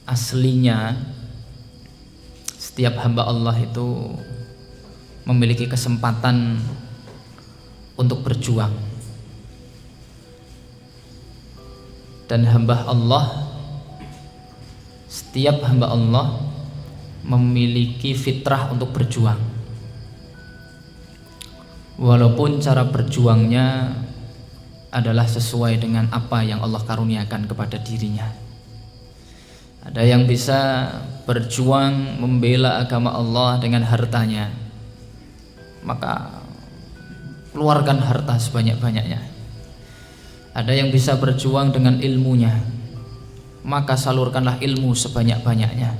aslinya setiap hamba Allah itu memiliki kesempatan untuk berjuang, dan setiap hamba Allah memiliki fitrah untuk berjuang, walaupun cara berjuangnya adalah sesuai dengan apa yang Allah karuniakan kepada dirinya. Ada yang bisa berjuang membela agama Allah dengan hartanya, maka keluarkan harta sebanyak-banyaknya. Ada yang bisa berjuang dengan ilmunya, maka salurkanlah ilmu sebanyak-banyaknya.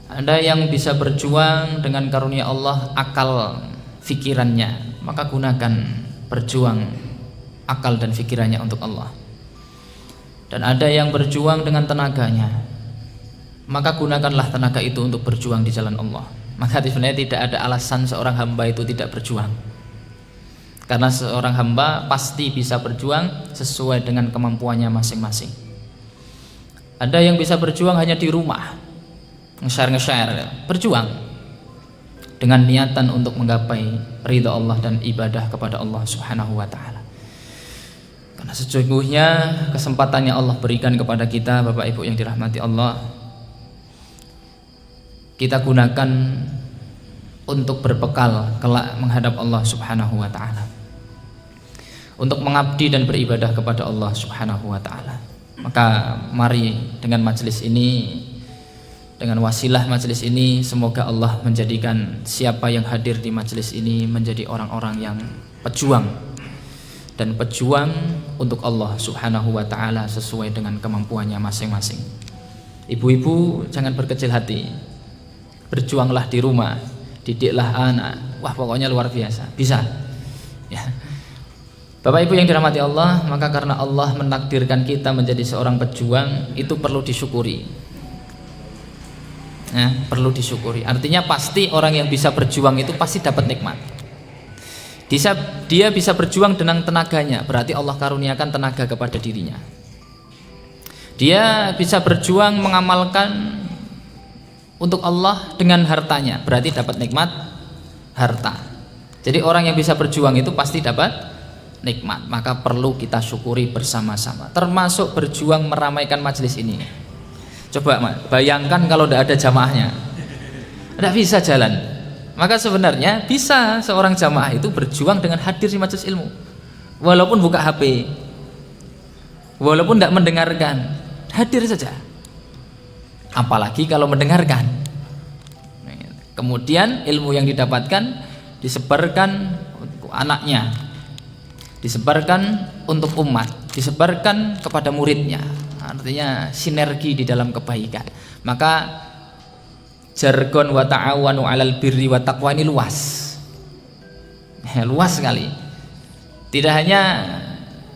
Ada yang bisa berjuang dengan karunia Allah akal fikirannya, maka gunakan berjuang akal dan fikirannya untuk Allah. Dan ada yang berjuang dengan tenaganya, maka gunakanlah tenaga itu untuk berjuang di jalan Allah. Maka sebenarnya tidak ada alasan seorang hamba itu tidak berjuang, karena seorang hamba pasti bisa berjuang sesuai dengan kemampuannya masing-masing. Ada yang bisa berjuang hanya di rumah, nge-share, berjuang dengan niatan untuk menggapai ridha Allah dan ibadah kepada Allah Subhanahu wa ta'ala. Karena sesungguhnya kesempatan yang Allah berikan kepada kita, Bapak Ibu yang dirahmati Allah, kita gunakan untuk berbekal kelak menghadap Allah Subhanahu wa ta'ala, untuk mengabdi dan beribadah kepada Allah Subhanahu wa ta'ala. Maka mari dengan majelis ini, dengan wasilah majelis ini, semoga Allah menjadikan siapa yang hadir di majelis ini menjadi orang-orang yang pejuang, dan pejuang untuk Allah Subhanahu wa ta'ala sesuai dengan kemampuannya masing-masing. Ibu-ibu jangan berkecil hati, berjuanglah di rumah, didiklah anak. Wah, pokoknya luar biasa, bisa ya. Bapak Ibu yang dirahmati Allah, maka karena Allah menakdirkan kita menjadi seorang pejuang, itu perlu disyukuri ya, perlu disyukuri. Artinya pasti orang yang bisa berjuang itu pasti dapat nikmat. Dia bisa berjuang dengan tenaganya, berarti Allah karuniakan tenaga kepada dirinya. Dia bisa berjuang mengamalkan untuk Allah dengan hartanya, berarti dapat nikmat harta. Jadi orang yang bisa berjuang itu pasti dapat nikmat. Maka perlu kita syukuri bersama-sama, termasuk berjuang meramaikan majelis ini. Coba bayangkan kalau tidak ada jamaahnya, tidak bisa jalan. Maka sebenarnya bisa seorang jamaah itu berjuang dengan hadir di majelis ilmu, walaupun buka HP, walaupun tidak mendengarkan, hadir saja. Apalagi kalau mendengarkan, kemudian ilmu yang didapatkan disebarkan untuk anaknya, disebarkan untuk umat, disebarkan kepada muridnya. Artinya sinergi di dalam kebaikan. Maka jargon wa ta'awanu 'alal birri wa taqwa ini luas. Luas sekali. Tidak hanya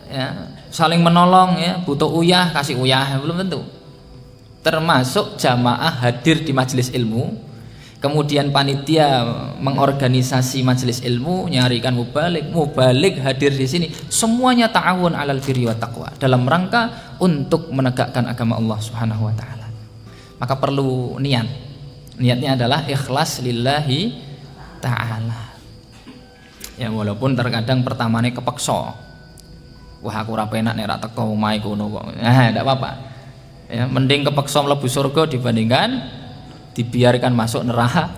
ya, saling menolong ya, butuh uyah kasih uyah, belum tentu. Termasuk jamaah hadir di majelis ilmu, kemudian panitia mengorganisasi majelis ilmu, nyarikan mubalik hadir di sini, semuanya ta'awun 'alal birri wa taqwa dalam rangka untuk menegakkan agama Allah Subhanahu wa taala. Maka perlu niat. Niatnya adalah ikhlas lillahi ta'ala ya, walaupun terkadang pertamanya kepeksa. Wah, aku ora penak nek ra teko omahe kono kok. Enggak apa-apa ya, mending kepeksa mlebu surga dibandingkan dibiarkan masuk neraka.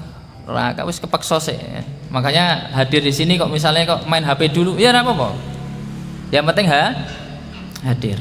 Wis kepeksa sih ya. Makanya hadir di sini kok misalnya kok main HP dulu ya enggak apa-apa, yang penting hadir.